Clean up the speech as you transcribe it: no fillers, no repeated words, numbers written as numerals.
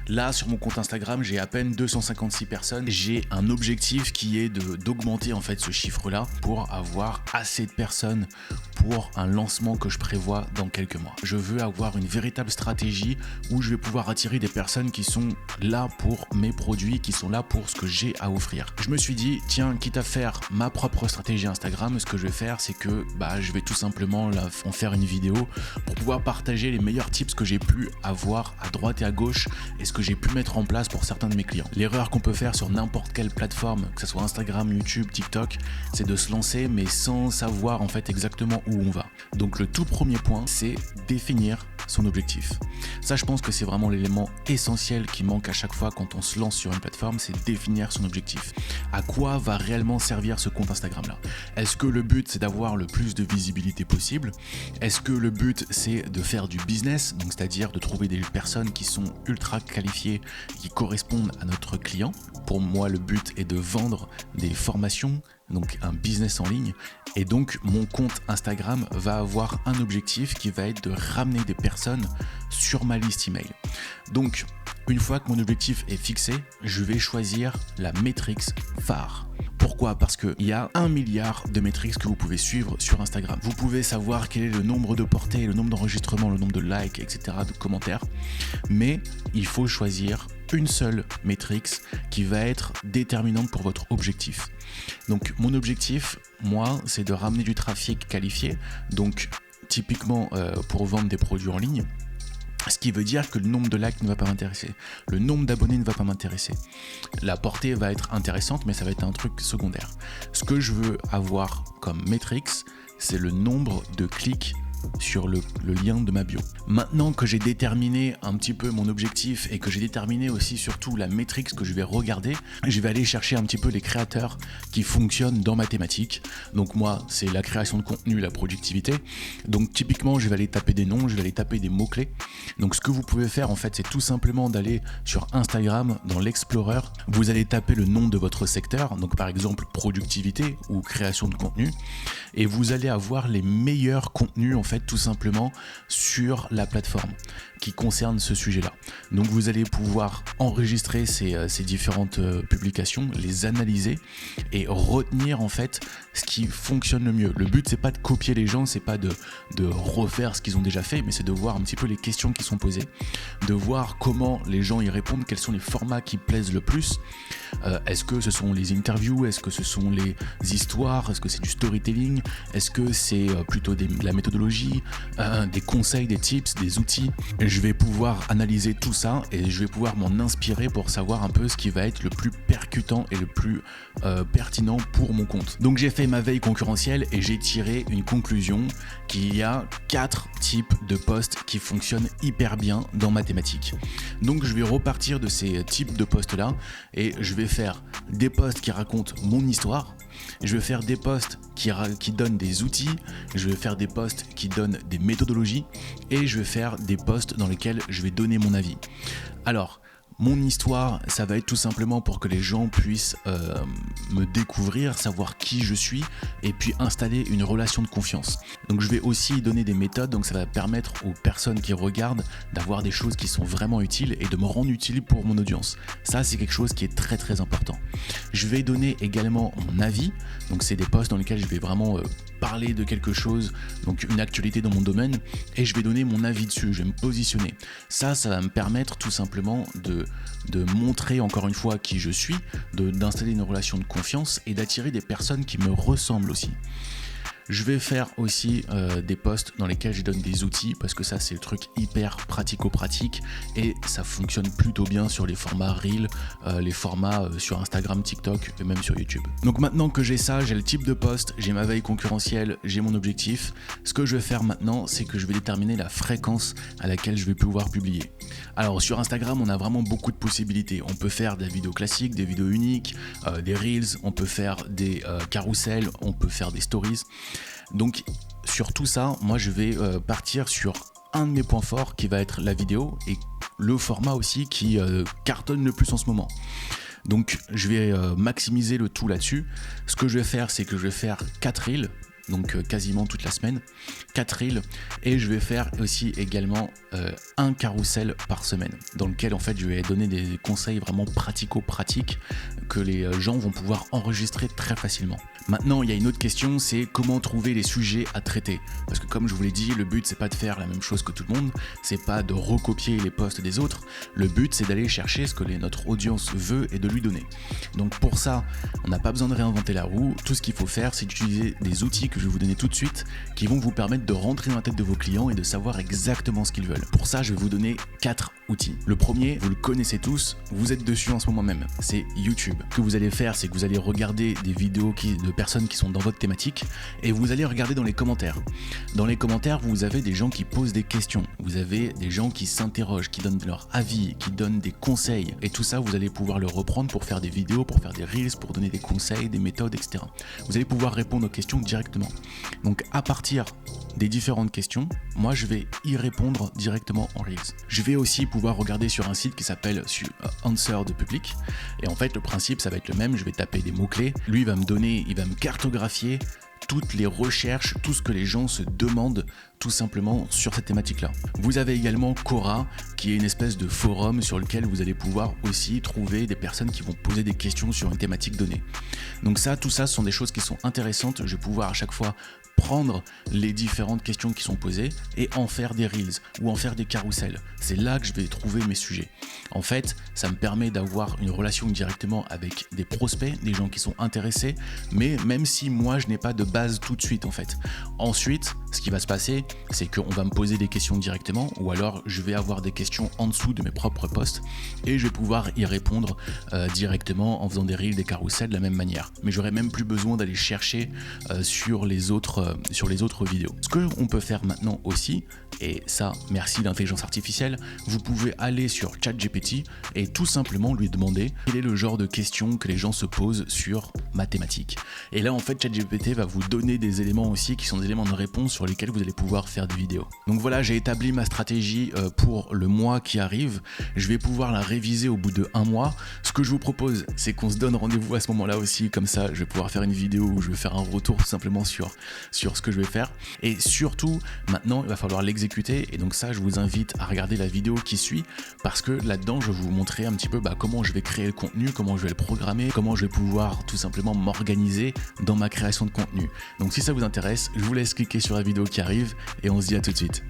Là, sur mon compte Instagram, j'ai à peine 256 personnes. J'ai un objectif qui est d'augmenter en fait ce chiffre-là pour avoir assez de personnes pour un lancement que je prévois dans quelques mois. Je veux avoir une véritable stratégie où je vais pouvoir attirer des personnes qui sont là pour mes produits, qui sont là pour ce que j'ai à offrir. Je me suis dit, tiens, quitte à faire ma propre stratégie Instagram, ce que je vais faire, c'est que je vais tout simplement en faire une vidéo pour pouvoir partager les meilleurs tips que j'ai pu avoir à droite et à gauche et ce que j'ai pu mettre en place pour certains de mes clients. L'erreur qu'on peut faire sur n'importe quelle plateforme, que ce soit Instagram, YouTube, TikTok, c'est de se lancer mais sans savoir en fait exactement où on va. Donc le tout premier point, c'est définir son objectif. Ça, je pense que c'est vraiment l'élément essentiel qui manque à chaque fois quand on se lance sur une plateforme, c'est définir son objectif. À quoi va réellement servir ce compte Instagram-là? Est-ce que le but, c'est d'avoir le plus de visibilité possible? Est-ce que le but, c'est de faire du business, donc c'est-à-dire de trouver des personnes qui sont ultra qualifiées, qui correspondent à notre client? Pour moi, le but est de vendre des formations, donc un business en ligne, et donc mon compte Instagram va avoir un objectif qui va être de ramener des personnes sur ma liste email. Donc une fois que mon objectif est fixé, je vais choisir la métrique phare. Pourquoi? Parce qu'il y a 1 milliard de métriques que vous pouvez suivre sur Instagram. Vous pouvez savoir quel est le nombre de portées, le nombre d'enregistrements, le nombre de likes, etc., de commentaires, mais il faut choisir une seule métrique qui va être déterminante pour votre objectif. Donc mon objectif, moi, c'est de ramener du trafic qualifié, donc typiquement pour vendre des produits en ligne. Ce qui veut dire que le nombre de likes ne va pas m'intéresser. Le nombre d'abonnés ne va pas m'intéresser. La portée va être intéressante, mais ça va être un truc secondaire. Ce que je veux avoir comme métrique, c'est le nombre de clics sur le lien de ma bio. Maintenant que j'ai déterminé un petit peu mon objectif et que j'ai déterminé aussi surtout la métrique que je vais regarder, je vais aller chercher un petit peu les créateurs qui fonctionnent dans ma thématique. Donc moi, c'est la création de contenu, la productivité. Donc typiquement, je vais aller taper des noms, je vais aller taper des mots-clés. Donc ce que vous pouvez faire en fait, c'est tout simplement d'aller sur Instagram, dans l'Explorer, vous allez taper le nom de votre secteur, donc par exemple productivité ou création de contenu, et vous allez avoir les meilleurs contenus en fait tout simplement sur la plateforme qui concerne ce sujet-là. Donc vous allez pouvoir enregistrer ces différentes publications, les analyser et retenir en fait ce qui fonctionne le mieux. Le but c'est pas de copier les gens, c'est pas de refaire ce qu'ils ont déjà fait, mais c'est de voir un petit peu les questions qui sont posées, de voir comment les gens y répondent, quels sont les formats qui plaisent le plus. Est-ce que ce sont les interviews, est-ce que ce sont les histoires, est-ce que c'est du storytelling, est-ce que c'est plutôt de la méthodologie, des conseils, des tips, des outils. Je vais pouvoir analyser tout ça et je vais pouvoir m'en inspirer pour savoir un peu ce qui va être le plus percutant et le plus pertinent pour mon compte. Donc j'ai fait ma veille concurrentielle et j'ai tiré une conclusion qu'il y a 4 types de posts qui fonctionnent hyper bien dans ma thématique. Donc je vais repartir de ces types de posts là et je vais faire des posts qui racontent mon histoire. Je vais faire des posts qui donnent des outils, je vais faire des posts qui donnent des méthodologies et je vais faire des posts dans lesquels je vais donner mon avis. Alors, mon histoire, ça va être tout simplement pour que les gens puissent me découvrir, savoir qui je suis et puis installer une relation de confiance. Donc je vais aussi donner des méthodes, donc ça va permettre aux personnes qui regardent d'avoir des choses qui sont vraiment utiles et de me rendre utile pour mon audience. Ça, c'est quelque chose qui est très très important. Je vais donner également mon avis, donc c'est des posts dans lesquels je vais vraiment parler de quelque chose, donc une actualité dans mon domaine, et je vais donner mon avis dessus, je vais me positionner. Ça va me permettre tout simplement de montrer encore une fois qui je suis, d'installer une relation de confiance et d'attirer des personnes qui me ressemblent aussi. Je vais faire aussi des posts dans lesquels je donne des outils parce que ça c'est le truc hyper pratico-pratique et ça fonctionne plutôt bien sur les formats Reel, les formats sur Instagram, TikTok et même sur YouTube. Donc maintenant que j'ai ça, j'ai le type de post, j'ai ma veille concurrentielle, j'ai mon objectif. Ce que je vais faire maintenant, c'est que je vais déterminer la fréquence à laquelle je vais pouvoir publier. Alors sur Instagram, on a vraiment beaucoup de possibilités. On peut faire des vidéos classiques, des vidéos uniques, des Reels, on peut faire des carousels, on peut faire des stories. Donc sur tout ça, moi je vais partir sur un de mes points forts qui va être la vidéo et le format aussi qui cartonne le plus en ce moment. Donc je vais maximiser le tout là-dessus. Ce que je vais faire, c'est que je vais faire 4 reels donc quasiment toute la semaine, 4 reels, et je vais faire aussi également un carrousel par semaine, dans lequel en fait je vais donner des conseils vraiment pratico-pratiques que les gens vont pouvoir enregistrer très facilement. Maintenant, il y a une autre question, c'est comment trouver les sujets à traiter. Parce que comme je vous l'ai dit, le but c'est pas de faire la même chose que tout le monde, c'est pas de recopier les posts des autres, le but c'est d'aller chercher ce que notre audience veut et de lui donner. Donc pour ça, on n'a pas besoin de réinventer la roue, tout ce qu'il faut faire c'est d'utiliser des outils que je vais vous donner tout de suite, qui vont vous permettre de rentrer dans la tête de vos clients et de savoir exactement ce qu'ils veulent. Pour ça, je vais vous donner 4 outils. Le premier, vous le connaissez tous, vous êtes dessus en ce moment même, c'est YouTube. Ce que vous allez faire, c'est que vous allez regarder des vidéos de personnes qui sont dans votre thématique et vous allez regarder dans les commentaires. Dans les commentaires, vous avez des gens qui posent des questions, vous avez des gens qui s'interrogent, qui donnent leur avis, qui donnent des conseils et tout ça, vous allez pouvoir le reprendre pour faire des vidéos, pour faire des reels, pour donner des conseils, des méthodes, etc. Vous allez pouvoir répondre aux questions directement. Donc à partir des différentes questions, moi je vais y répondre directement en reels. Je vais aussi pouvoir regarder sur un site qui s'appelle Answer de Public et en fait le principe ça va être le même, je vais taper des mots-clés, lui il va me cartographier toutes les recherches, tout ce que les gens se demandent tout simplement sur cette thématique-là. Vous avez également Quora, qui est une espèce de forum sur lequel vous allez pouvoir aussi trouver des personnes qui vont poser des questions sur une thématique donnée. Donc ça, tout ça, ce sont des choses qui sont intéressantes. Je vais pouvoir à chaque fois prendre les différentes questions qui sont posées et en faire des reels ou en faire des carousels. C'est là que je vais trouver mes sujets. En fait, ça me permet d'avoir une relation directement avec des prospects, des gens qui sont intéressés, mais même si moi je n'ai pas de base tout de suite en fait. Ensuite, ce qui va se passer, c'est qu'on va me poser des questions directement ou alors je vais avoir des questions en dessous de mes propres posts et je vais pouvoir y répondre directement en faisant des reels, des carousels de la même manière. Mais j'aurai même plus besoin d'aller chercher sur les autres vidéos. Ce que on peut faire maintenant aussi, et ça merci l'intelligence artificielle, vous pouvez aller sur ChatGPT et tout simplement lui demander quel est le genre de questions que les gens se posent sur ma thématique. Et là en fait ChatGPT va vous donner des éléments aussi qui sont des éléments de réponse sur lesquels vous allez pouvoir faire des vidéos. Donc voilà, j'ai établi ma stratégie pour le mois qui arrive. Je vais pouvoir la réviser au bout de 1 mois. Ce que je vous propose, c'est qu'on se donne rendez-vous à ce moment-là aussi, comme ça je vais pouvoir faire une vidéo où je vais faire un retour tout simplement sur ce que je vais faire. Et surtout, maintenant il va falloir l'exécuter et donc ça je vous invite à regarder la vidéo qui suit parce que là-dedans je vais vous montrer un petit peu comment je vais créer le contenu, comment je vais le programmer, comment je vais pouvoir tout simplement m'organiser dans ma création de contenu. Donc si ça vous intéresse, je vous laisse cliquer sur la vidéo qui arrive et on se dit à tout de suite.